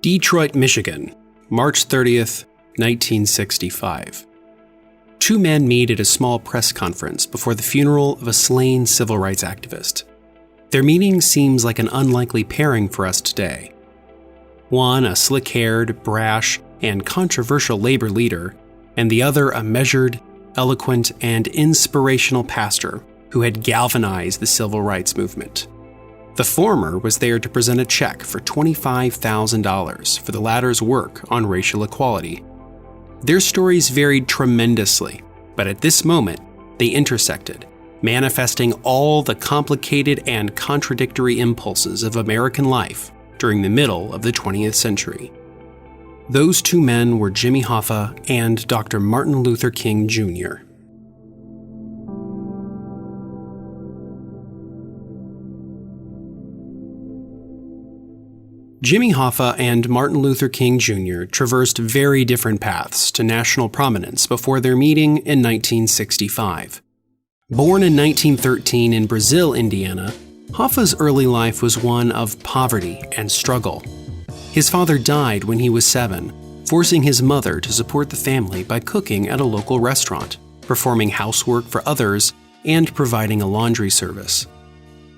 Detroit, Michigan, March 30th, 1965. Two men meet at a small press conference before the funeral of a slain civil rights activist. Their meeting seems like an unlikely pairing for us today. One, a slick-haired, brash, and controversial labor leader, and the other a measured, eloquent, and inspirational pastor who had galvanized the civil rights movement. The former was there to present a check for $25,000 for the latter's work on racial equality. Their stories varied tremendously, but at this moment, they intersected, manifesting all the complicated and contradictory impulses of American life during the middle of the 20th century. Those two men were Jimmy Hoffa and Dr. Martin Luther King Jr. Jimmy Hoffa and Martin Luther King Jr. traversed very different paths to national prominence before their meeting in 1965. Born in 1913 in Brazil, Indiana, Hoffa's early life was one of poverty and struggle. His father died when he was 7, forcing his mother to support the family by cooking at a local restaurant, performing housework for others, and providing a laundry service.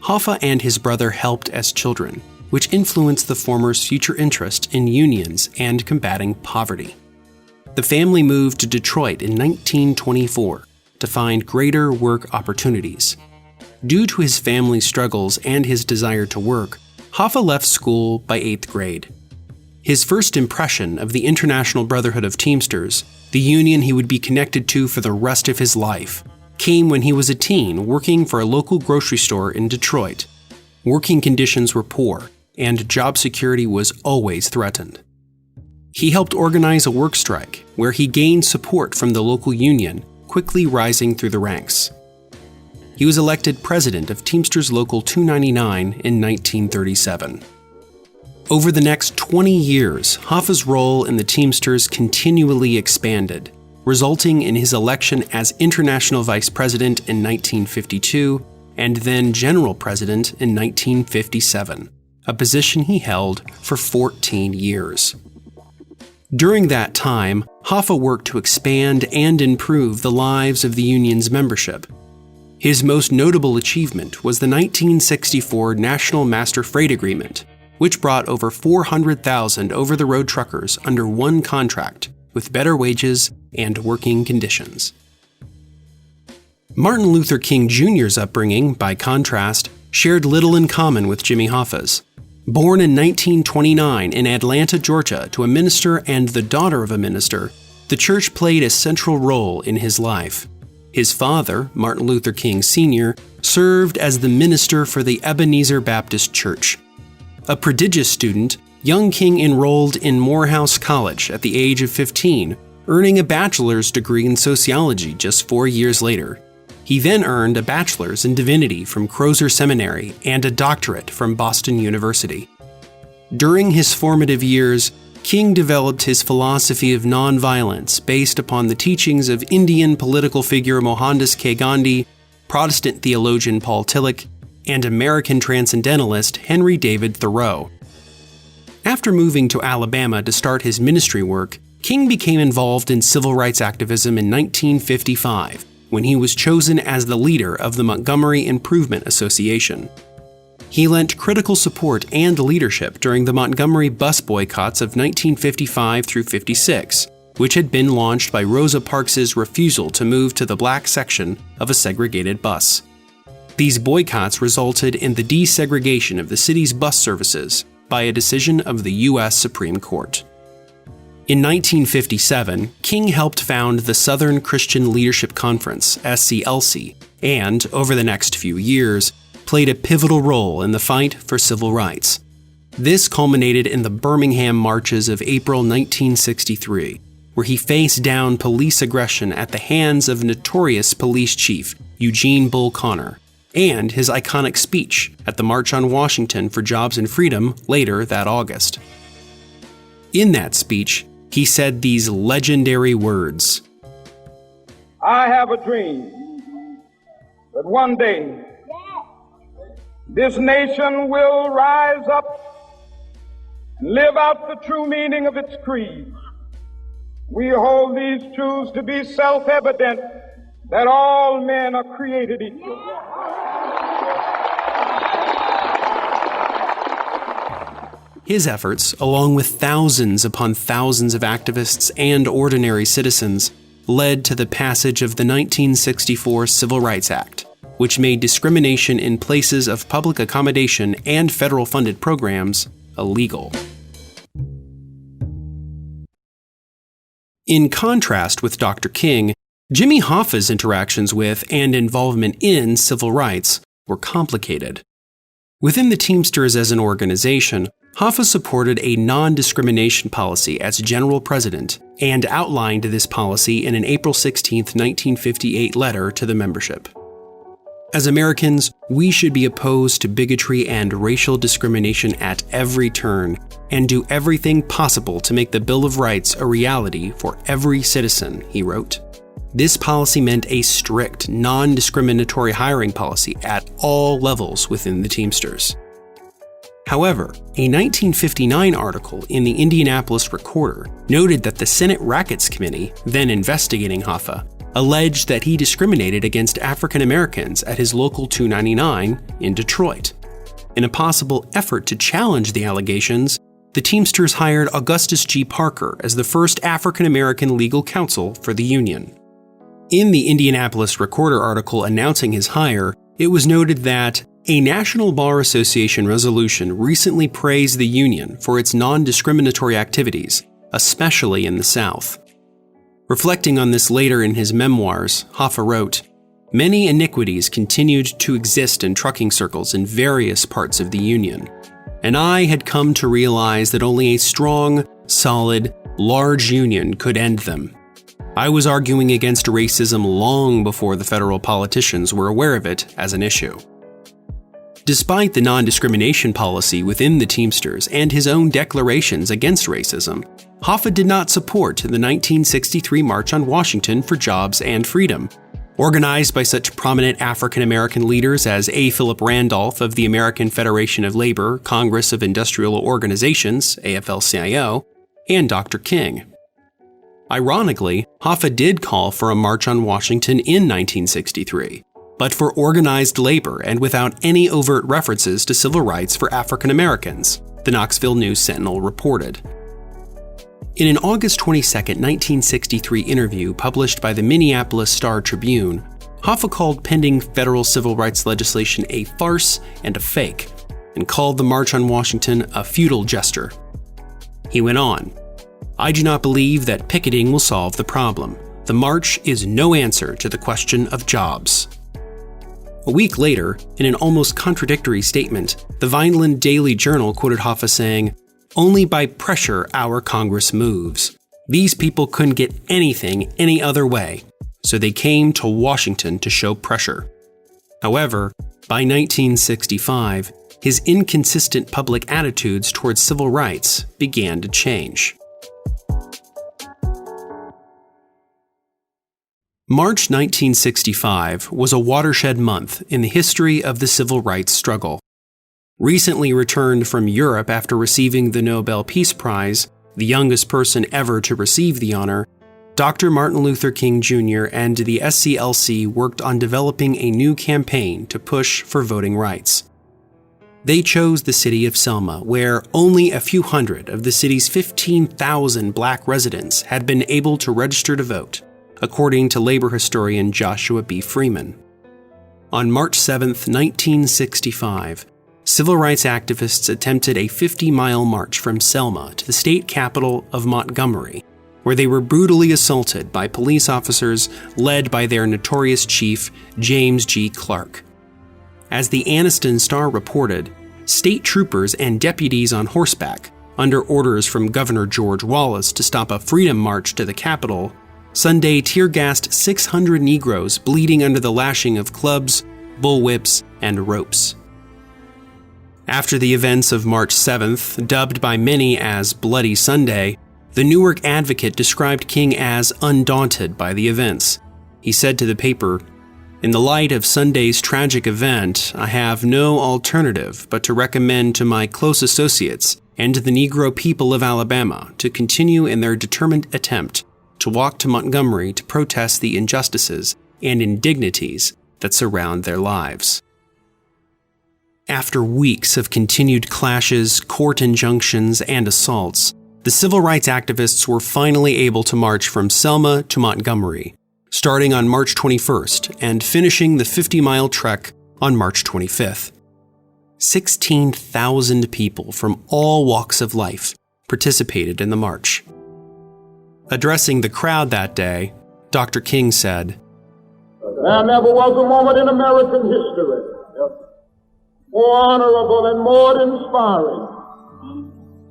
Hoffa and his brother helped as children, which influenced the former's future interest in unions and combating poverty. The family moved to Detroit in 1924 to find greater work opportunities. Due to his family's struggles and his desire to work, Hoffa left school by 8th grade. His first impression of the International Brotherhood of Teamsters, the union he would be connected to for the rest of his life, came when he was a teen working for a local grocery store in Detroit. Working conditions were poor, and job security was always threatened. He helped organize a work strike, where he gained support from the local union, quickly rising through the ranks. He was elected president of Teamsters Local 299 in 1937. Over the next 20 years, Hoffa's role in the Teamsters continually expanded, resulting in his election as international vice president in 1952 and then general president in 1957. A position he held for 14 years. During that time, Hoffa worked to expand and improve the lives of the union's membership. His most notable achievement was the 1964 National Master Freight Agreement, which brought over 400,000 over-the-road truckers under one contract with better wages and working conditions. Martin Luther King Jr.'s upbringing, by contrast, shared little in common with Jimmy Hoffa's. Born in 1929 in Atlanta, Georgia, to a minister and the daughter of a minister, the church played a central role in his life. His father, Martin Luther King Sr., served as the minister for the Ebenezer Baptist Church. A prodigious student, young King enrolled in Morehouse College at the age of 15, earning a bachelor's degree in sociology just 4 years later. He then earned a bachelor's in divinity from Crozer Seminary and a doctorate from Boston University. During his formative years, King developed his philosophy of nonviolence based upon the teachings of Indian political figure Mohandas K. Gandhi, Protestant theologian Paul Tillich, and American transcendentalist Henry David Thoreau. After moving to Alabama to start his ministry work, King became involved in civil rights activism in 1955. When he was chosen as the leader of the Montgomery Improvement Association. He lent critical support and leadership during the Montgomery bus boycotts of 1955 through 56, which had been launched by Rosa Parks's refusal to move to the black section of a segregated bus. These boycotts resulted in the desegregation of the city's bus services by a decision of the U.S. Supreme Court. In 1957, King helped found the Southern Christian Leadership Conference, SCLC, and, over the next few years, played a pivotal role in the fight for civil rights. This culminated in the Birmingham marches of April 1963, where he faced down police aggression at the hands of notorious police chief Eugene Bull Connor, and his iconic speech at the March on Washington for Jobs and Freedom later that August. In that speech, he said these legendary words, "I have a dream But one day, this nation will rise up and live out the true meaning of its creed. We hold these truths to be self-evident, that all men are created equal. His efforts, along with thousands upon thousands of activists and ordinary citizens, led to the passage of the 1964 Civil Rights Act, which made discrimination in places of public accommodation and federal-funded programs illegal. In contrast with Dr. King, Jimmy Hoffa's interactions with and involvement in civil rights were complicated. Within the Teamsters as an organization, Hoffa supported a non-discrimination policy as general president and outlined this policy in an April 16, 1958 letter to the membership. As Americans, we should be opposed to bigotry and racial discrimination at every turn and do everything possible to make the Bill of Rights a reality for every citizen, he wrote. This policy meant a strict, non-discriminatory hiring policy at all levels within the Teamsters. However, a 1959 article in the Indianapolis Recorder noted that the Senate Rackets Committee, then investigating Hoffa, alleged that he discriminated against African Americans at his local 299 in Detroit. In a possible effort to challenge the allegations, the Teamsters hired Augustus G. Parker as the first African American legal counsel for the union. In the Indianapolis Recorder article announcing his hire, it was noted that a National Bar Association resolution recently praised the union for its non-discriminatory activities, especially in the South. Reflecting on this later in his memoirs, Hoffa wrote, "Many iniquities continued to exist in trucking circles in various parts of the union, and I had come to realize that only a strong, solid, large union could end them. I was arguing against racism long before the federal politicians were aware of it as an issue." Despite the non-discrimination policy within the Teamsters and his own declarations against racism, Hoffa did not support the 1963 March on Washington for Jobs and Freedom, organized by such prominent African American leaders as A. Philip Randolph of the American Federation of Labor Congress of Industrial Organizations, AFL-CIO, and Dr. King. Ironically, Hoffa did call for a March on Washington in 1963, but for organized labor and without any overt references to civil rights for African Americans, the Knoxville News-Sentinel reported. In an August 22, 1963 interview published by the Minneapolis Star-Tribune, Hoffa called pending federal civil rights legislation a farce and a fake, and called the March on Washington a futile gesture. He went on, "I do not believe that picketing will solve the problem. The march is no answer to the question of jobs." A week later, in an almost contradictory statement, the Vineland Daily Journal quoted Hoffa saying, "Only by pressure our Congress moves. These people couldn't get anything any other way, so they came to Washington to show pressure." However, by 1965, his inconsistent public attitudes towards civil rights began to change. March 1965 was a watershed month in the history of the civil rights struggle. Recently returned from Europe after receiving the Nobel Peace Prize, the youngest person ever to receive the honor, Dr. Martin Luther King Jr. and the SCLC worked on developing a new campaign to push for voting rights. They chose the city of Selma, where only a few hundred of the city's 15,000 black residents had been able to register to vote, according to labor historian Joshua B. Freeman. On March 7, 1965, civil rights activists attempted a 50-mile march from Selma to the state capital of Montgomery, where they were brutally assaulted by police officers led by their notorious chief, James G. Clark. As the Anniston Star reported, state troopers and deputies on horseback, under orders from Governor George Wallace to stop a freedom march to the Capitol, Sunday tear-gassed 600 Negroes bleeding under the lashing of clubs, bullwhips, and ropes. After the events of March 7th, dubbed by many as Bloody Sunday, the Newark Advocate described King as undaunted by the events. He said to the paper, In the light of Sunday's tragic event, I have no alternative but to recommend to my close associates and to the Negro people of Alabama to continue in their determined attempt to walk to Montgomery to protest the injustices and indignities that surround their lives. After weeks of continued clashes, court injunctions, and assaults, the civil rights activists were finally able to march from Selma to Montgomery, starting on March 21st and finishing the 50-mile trek on March 25th. 16,000 people from all walks of life participated in the march. Addressing the crowd that day, Dr. King said, "There never was a moment in American history more honorable and more inspiring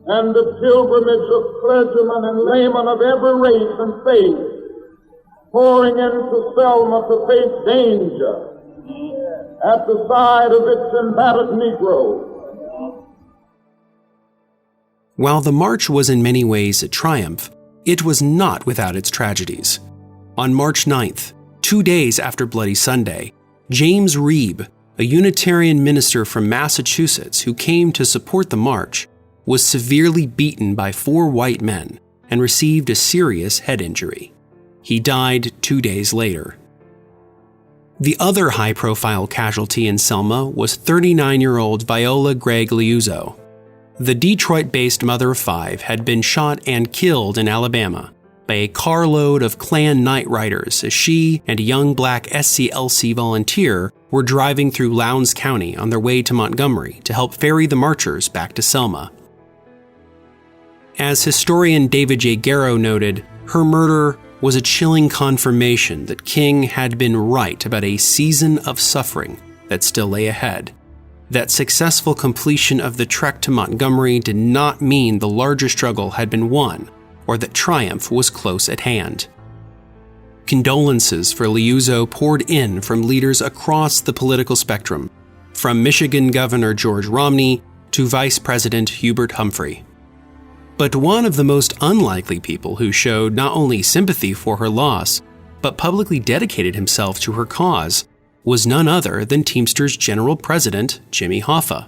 than the pilgrimage of clergymen and laymen of every race and faith pouring into Selma to face danger at the side of its embattled Negroes." While the march was in many ways a triumph, it was not without its tragedies. On March 9th, 2 days after Bloody Sunday, James Reeb, a Unitarian minister from Massachusetts who came to support the march, was severely beaten by 4 white men and received a serious head injury. He died 2 days later. The other high-profile casualty in Selma was 39-year-old Viola Gregg Liuzzo. The Detroit-based mother of 5 had been shot and killed in Alabama by a carload of Klan night riders as she and a young black SCLC volunteer were driving through Lowndes County on their way to Montgomery to help ferry the marchers back to Selma. As historian David J. Garrow noted, her murder was a chilling confirmation that King had been right about a season of suffering that still lay ahead. That successful completion of the trek to Montgomery did not mean the larger struggle had been won, or that triumph was close at hand. Condolences for Liuzzo poured in from leaders across the political spectrum, from Michigan Governor George Romney to Vice President Hubert Humphrey. But one of the most unlikely people who showed not only sympathy for her loss, but publicly dedicated himself to her cause, was none other than Teamsters General President Jimmy Hoffa.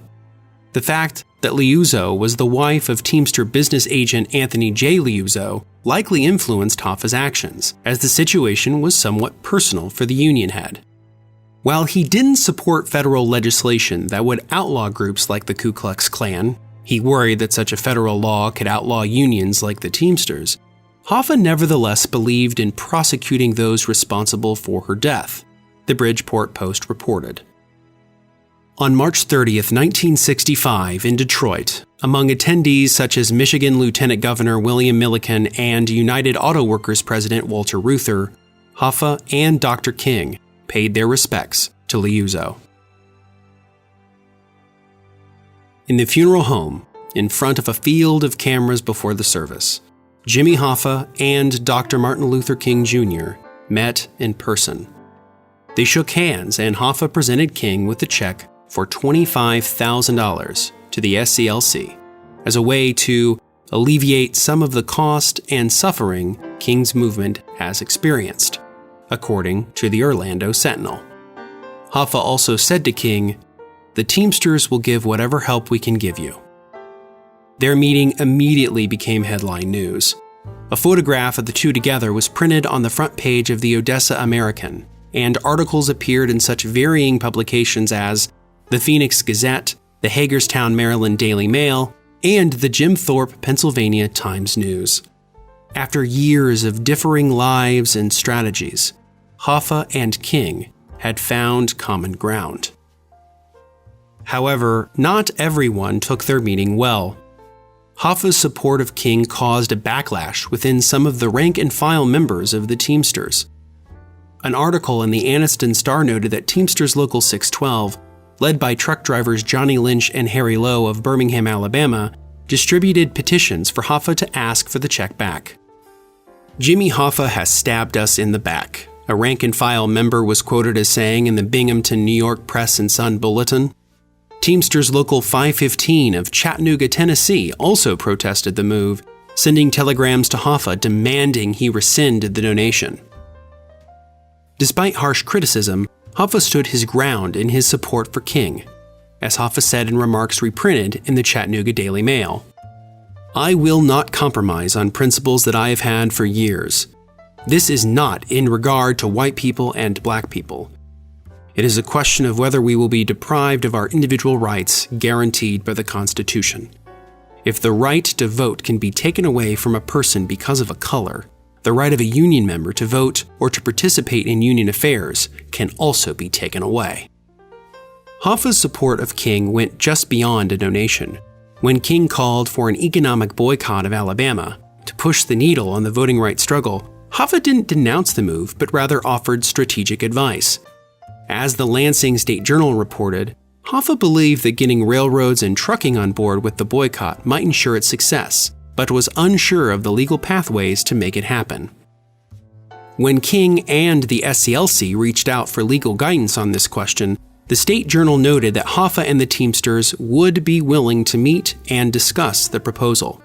The fact that Liuzzo was the wife of Teamster business agent Anthony J. Liuzzo likely influenced Hoffa's actions, as the situation was somewhat personal for the union head. While he didn't support federal legislation that would outlaw groups like the Ku Klux Klan, he worried that such a federal law could outlaw unions like the Teamsters. Hoffa nevertheless believed in prosecuting those responsible for her death, the Bridgeport Post reported. On March 30th, 1965, in Detroit, among attendees such as Michigan Lieutenant Governor William Milliken and United Auto Workers President Walter Reuther, Hoffa and Dr. King paid their respects to Liuzzo. In the funeral home, in front of a field of cameras before the service, Jimmy Hoffa and Dr. Martin Luther King Jr. met in person. They shook hands and Hoffa presented King with a check for $25,000 to the SCLC as a way to alleviate some of the cost and suffering King's movement has experienced, according to the Orlando Sentinel. Hoffa also said to King, "The Teamsters will give whatever help we can give you." Their meeting immediately became headline news. A photograph of the two together was printed on the front page of the Odessa American, and articles appeared in such varying publications as the Phoenix Gazette, the Hagerstown, Maryland Daily Mail, and the Jim Thorpe, Pennsylvania Times News. After years of differing lives and strategies, Hoffa and King had found common ground. However, not everyone took their meeting well. Hoffa's support of King caused a backlash within some of the rank-and-file members of the Teamsters. An article in the Anniston Star noted that Teamsters Local 612, led by truck drivers Johnny Lynch and Harry Lowe of Birmingham, Alabama, distributed petitions for Hoffa to ask for the check back. "Jimmy Hoffa has stabbed us in the back," a rank-and-file member was quoted as saying in the Binghamton, New York Press and Sun Bulletin. Teamsters Local 515 of Chattanooga, Tennessee also protested the move, sending telegrams to Hoffa demanding he rescind the donation. Despite harsh criticism, Hoffa stood his ground in his support for King, as Hoffa said in remarks reprinted in the Chattanooga Daily Mail. "I will not compromise on principles that I have had for years. This is not in regard to white people and black people. It is a question of whether we will be deprived of our individual rights guaranteed by the Constitution. If the right to vote can be taken away from a person because of a color, the right of a union member to vote or to participate in union affairs can also be taken away." Hoffa's support of King went just beyond a donation. When King called for an economic boycott of Alabama to push the needle on the voting rights struggle, Hoffa didn't denounce the move, but rather offered strategic advice. As the Lansing State Journal reported, Hoffa believed that getting railroads and trucking on board with the boycott might ensure its success, but was unsure of the legal pathways to make it happen. When King and the SCLC reached out for legal guidance on this question, the State Journal noted that Hoffa and the Teamsters would be willing to meet and discuss the proposal.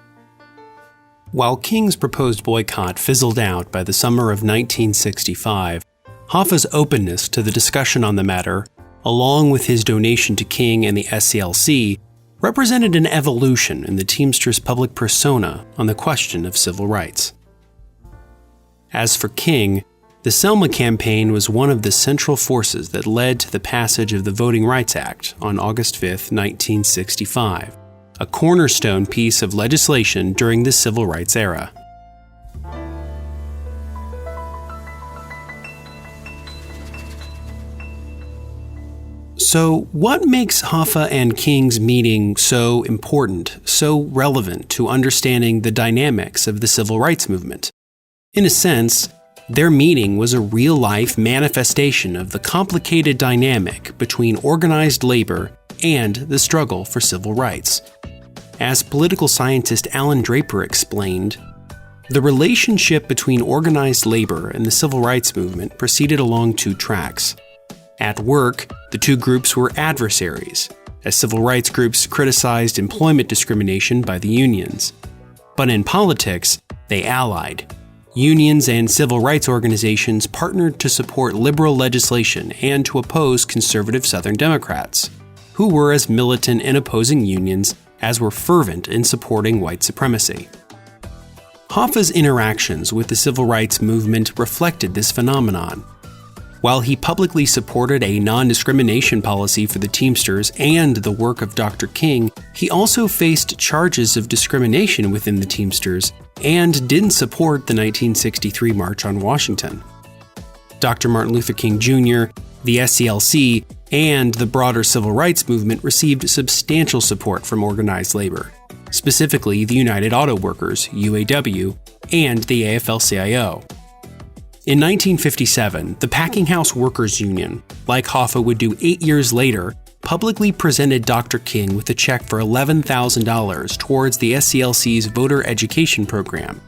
While King's proposed boycott fizzled out by the summer of 1965, Hoffa's openness to the discussion on the matter, along with his donation to King and the SCLC, represented an evolution in the Teamsters' public persona on the question of civil rights. As for King, the Selma campaign was one of the central forces that led to the passage of the Voting Rights Act on August 5, 1965, a cornerstone piece of legislation during the civil rights era. So, what makes Hoffa and King's meeting so important, so relevant to understanding the dynamics of the civil rights movement? In a sense, their meeting was a real-life manifestation of the complicated dynamic between organized labor and the struggle for civil rights. As political scientist Alan Draper explained, the relationship between organized labor and the civil rights movement proceeded along two tracks. At work, the two groups were adversaries, as civil rights groups criticized employment discrimination by the unions. But in politics, they allied. Unions and civil rights organizations partnered to support liberal legislation and to oppose conservative Southern Democrats, who were as militant in opposing unions as were fervent in supporting white supremacy. Hoffa's interactions with the civil rights movement reflected this phenomenon. While he publicly supported a non-discrimination policy for the Teamsters and the work of Dr. King, he also faced charges of discrimination within the Teamsters and didn't support the 1963 March on Washington. Dr. Martin Luther King Jr., the SCLC, and the broader civil rights movement received substantial support from organized labor, specifically the United Auto Workers, UAW, and the AFL-CIO. In 1957, the Packing House Workers Union, like Hoffa would do 8 years later, publicly presented Dr. King with a check for $11,000 towards the SCLC's voter education program.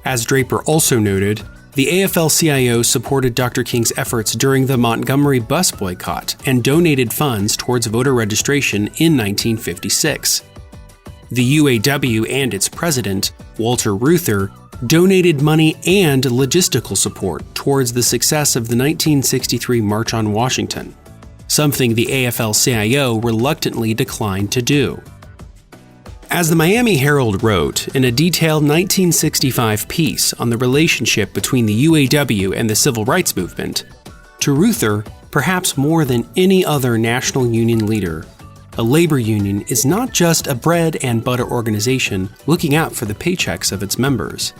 As Draper also noted, the AFL-CIO supported Dr. King's efforts during the Montgomery bus boycott and donated funds towards voter registration in 1956. The UAW and its president, Walter Reuther, donated money and logistical support towards the success of the 1963 March on Washington, something the AFL-CIO reluctantly declined to do. As the Miami Herald wrote in a detailed 1965 piece on the relationship between the UAW and the civil rights movement, to Reuther, perhaps more than any other national union leader, a labor union is not just a bread and butter organization looking out for the paychecks of its members.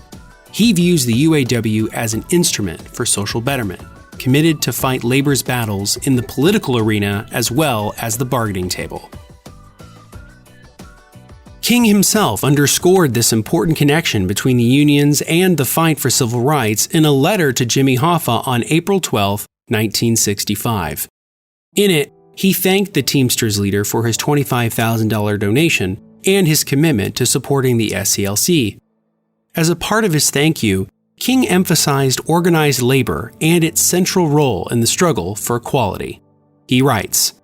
He views the UAW as an instrument for social betterment, committed to fight labor's battles in the political arena as well as the bargaining table. King himself underscored this important connection between the unions and the fight for civil rights in a letter to Jimmy Hoffa on April 12, 1965. In it, he thanked the Teamsters leader for his $25,000 donation and his commitment to supporting the SCLC. As a part of his thank you, King emphasized organized labor and its central role in the struggle for equality. He writes,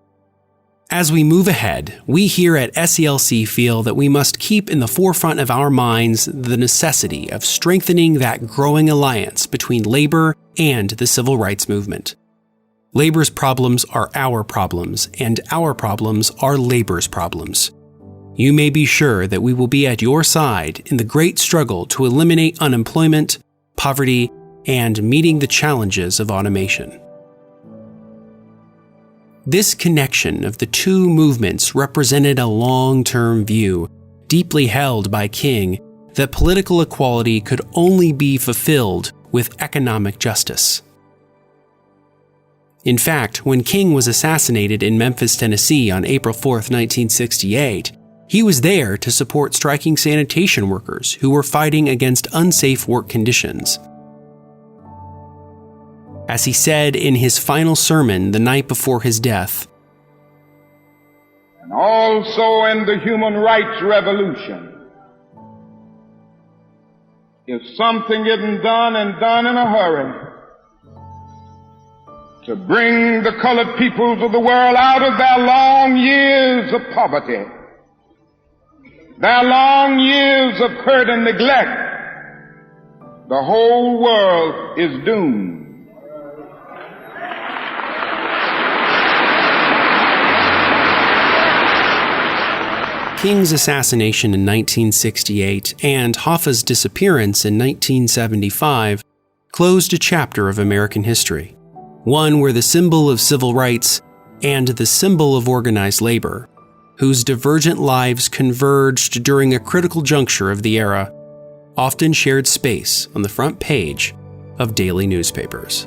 "As we move ahead, we here at SCLC feel that we must keep in the forefront of our minds the necessity of strengthening that growing alliance between labor and the civil rights movement. Labor's problems are our problems, and our problems are labor's problems. You may be sure that we will be at your side in the great struggle to eliminate unemployment, poverty, and meeting the challenges of automation. This connection of the two movements represented a long-term view, deeply held by King, that political equality could only be fulfilled with economic justice. In fact, when King was assassinated in Memphis, Tennessee on April 4, 1968, he was there to support striking sanitation workers who were fighting against unsafe work conditions. As he said in his final sermon the night before his death, and also in the human rights revolution, if something isn't done and done in a hurry to bring the colored peoples of the world out of their long years of poverty, their long years of hurt and neglect, the whole world is doomed. King's assassination in 1968 and Hoffa's disappearance in 1975 closed a chapter of American history, one where the symbol of civil rights and the symbol of organized labor, whose divergent lives converged during a critical juncture of the era, often shared space on the front page of daily newspapers.